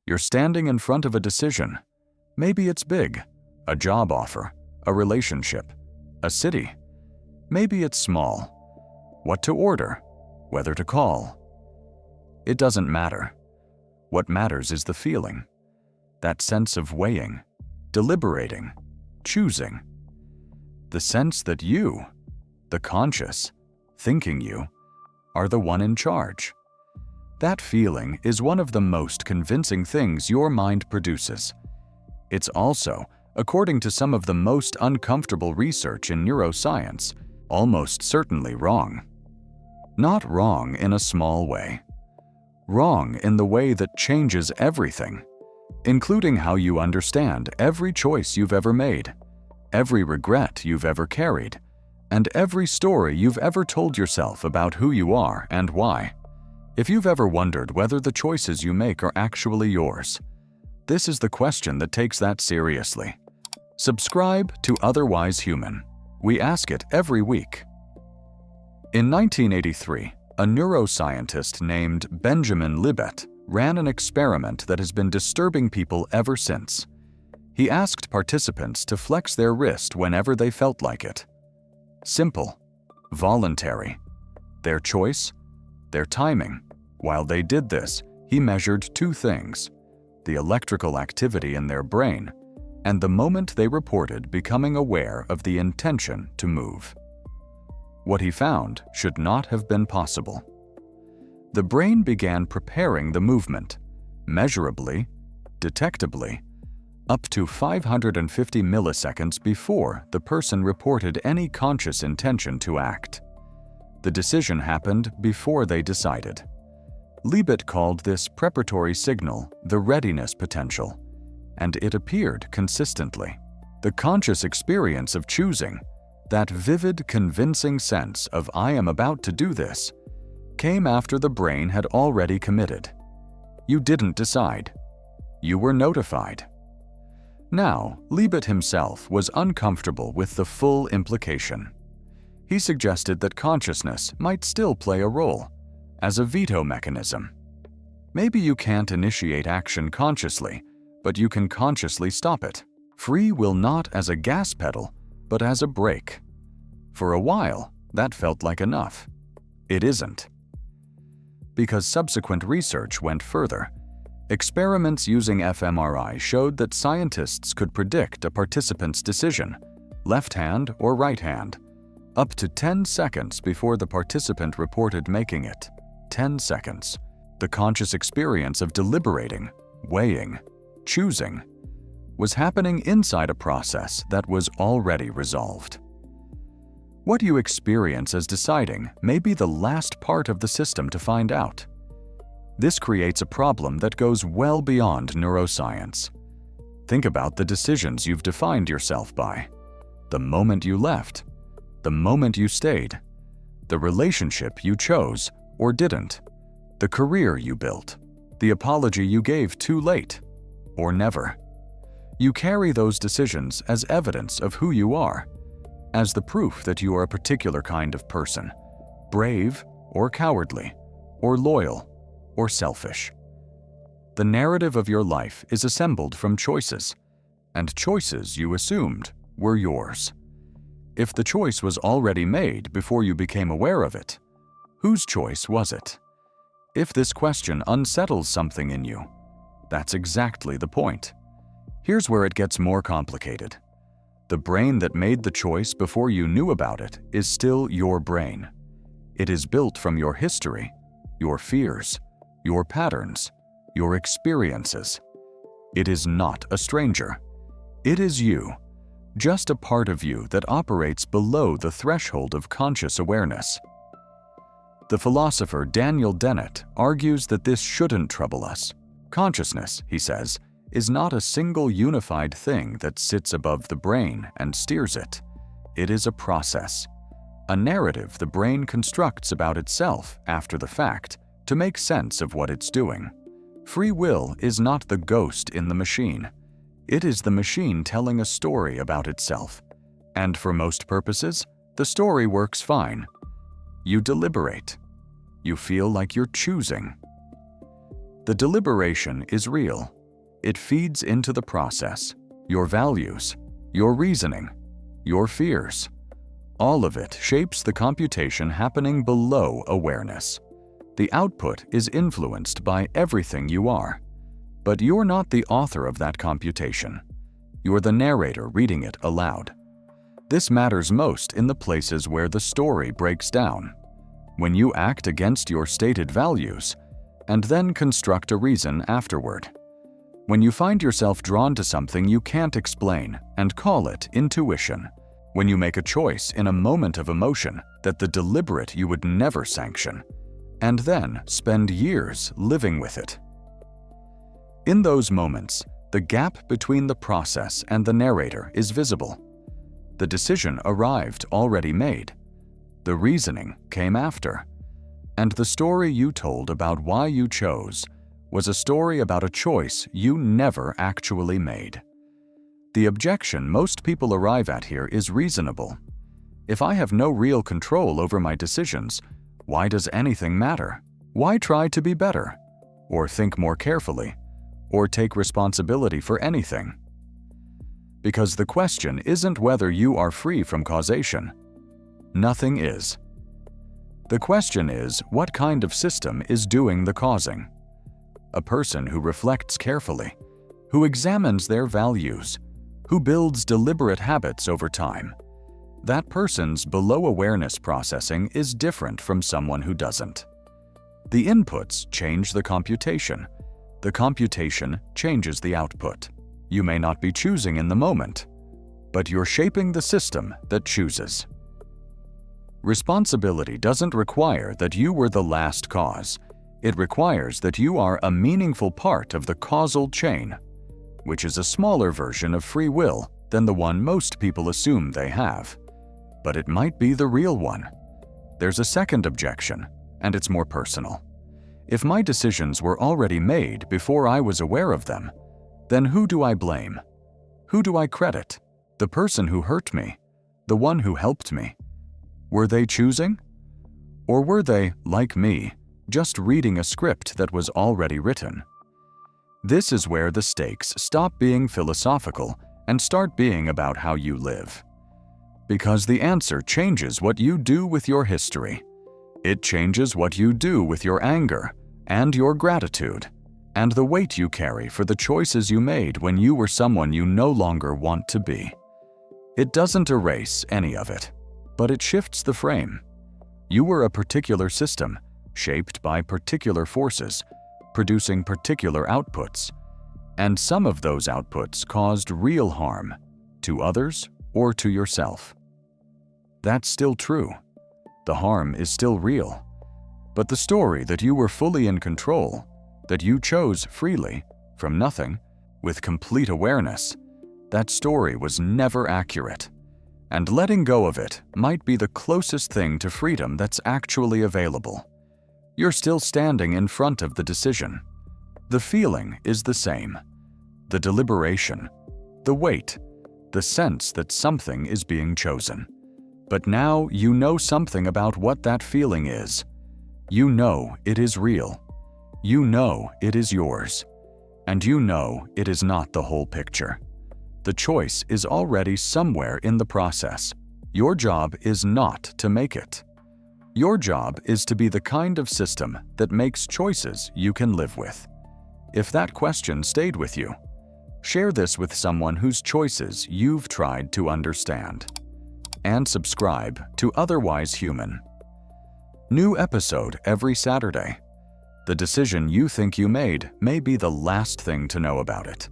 You're standing in front of a decision. Maybe it's big, a job offer, a relationship, a city. Maybe it's small, what to order, whether to call. It doesn't matter. What matters is the feeling, that sense of weighing, deliberating, choosing. The sense that you, the conscious, thinking you, are the one in charge. That feeling is one of the most convincing things your mind produces. It's also, according to some of the most uncomfortable research in neuroscience, almost certainly wrong. Not wrong in a small way. Wrong in the way that changes everything, including how you understand every choice you've ever made, every regret you've ever carried, and every story you've ever told yourself about who you are and why. If you've ever wondered whether the choices you make are actually yours, this is the question that takes that seriously. Subscribe to Otherwise Human. We ask it every week. In 1983, a neuroscientist named Benjamin Libet ran an experiment that has been disturbing people ever since. He asked participants to flex their wrist whenever they felt like it. Simple, voluntary, their choice, their timing. While they did this, he measured two things: the electrical activity in their brain and the moment they reported becoming aware of the intention to move. What he found should not have been possible. The brain began preparing the movement, measurably, detectably, up to 550 milliseconds before the person reported any conscious intention to act. The decision happened before they decided. Libet called this preparatory signal the readiness potential, and it appeared consistently. The conscious experience of choosing, that vivid, convincing sense of "I am about to do this," came after the brain had already committed. You didn't decide. You were notified. Now, Libet himself was uncomfortable with the full implication. He suggested that consciousness might still play a role, as a veto mechanism. Maybe you can't initiate action consciously, but you can consciously stop it. Free will not as a gas pedal, but as a brake. For a while, that felt like enough. It isn't. Because subsequent research went further. Experiments using fMRI showed that scientists could predict a participant's decision, left hand or right hand, up to 10 seconds before the participant reported making it. 10 seconds. The conscious experience of deliberating, weighing, choosing, was happening inside a process that was already resolved. What you experience as deciding may be the last part of the system to find out. This creates a problem that goes well beyond neuroscience. Think about the decisions you've defined yourself by. The moment you left, the moment you stayed, the relationship you chose or didn't, the career you built, the apology you gave too late or never. You carry those decisions as evidence of who you are, as the proof that you are a particular kind of person, brave or cowardly, or loyal or selfish. The narrative of your life is assembled from choices, and choices you assumed were yours. If the choice was already made before you became aware of it, whose choice was it? If this question unsettles something in you, that's exactly the point. Here's where it gets more complicated. The brain that made the choice before you knew about it is still your brain. It is built from your history, your fears, your patterns, your experiences. It is not a stranger. It is you, just a part of you that operates below the threshold of conscious awareness. The philosopher Daniel Dennett argues that this shouldn't trouble us. Consciousness, he says, is not a single unified thing that sits above the brain and steers it. It is a process, a narrative the brain constructs about itself after the fact to make sense of what it's doing. Free will is not the ghost in the machine. It is the machine telling a story about itself. And for most purposes, the story works fine. You deliberate. You feel like you're choosing. The deliberation is real. It feeds into the process, your values, your reasoning, your fears. All of it shapes the computation happening below awareness. The output is influenced by everything you are. But you're not the author of that computation. You're the narrator reading it aloud. This matters most in the places where the story breaks down. When you act against your stated values, and then construct a reason afterward. When you find yourself drawn to something you can't explain and call it intuition. When you make a choice in a moment of emotion that the deliberate you would never sanction, and then spend years living with it. In those moments, the gap between the process and the narrator is visible. The decision arrived already made. The reasoning came after. And the story you told about why you chose was a story about a choice you never actually made. The objection most people arrive at here is reasonable. If I have no real control over my decisions, why does anything matter? Why try to be better? Or think more carefully? Or take responsibility for anything? Because the question isn't whether you are free from causation. Nothing is. The question is, what kind of system is doing the causing? A person who reflects carefully, who examines their values, who builds deliberate habits over time. That person's below-awareness processing is different from someone who doesn't. The inputs change the computation. The computation changes the output. You may not be choosing in the moment, but you're shaping the system that chooses. Responsibility doesn't require that you were the last cause. It requires that you are a meaningful part of the causal chain, which is a smaller version of free will than the one most people assume they have. But it might be the real one. There's a second objection, and it's more personal. If my decisions were already made before I was aware of them, then who do I blame? Who do I credit? The person who hurt me? The one who helped me? Were they choosing? Or were they, like me, just reading a script that was already written? This is where the stakes stop being philosophical and start being about how you live. Because the answer changes what you do with your history. It changes what you do with your anger and your gratitude, and the weight you carry for the choices you made when you were someone you no longer want to be. It doesn't erase any of it, but it shifts the frame. You were a particular system, shaped by particular forces, producing particular outputs, and some of those outputs caused real harm to others or to yourself. That's still true. The harm is still real. But the story that you were fully in control, that you chose freely, from nothing, with complete awareness, that story was never accurate. And letting go of it might be the closest thing to freedom that's actually available. You're still standing in front of the decision. The feeling is the same. The deliberation, the weight, the sense that something is being chosen. But now you know something about what that feeling is. You know it is real. You know it is yours. And you know it is not the whole picture. The choice is already somewhere in the process. Your job is not to make it. Your job is to be the kind of system that makes choices you can live with. If that question stayed with you, share this with someone whose choices you've tried to understand. And subscribe to Otherwise Human. New episode every Saturday. The decision you think you made may be the last thing to know about it.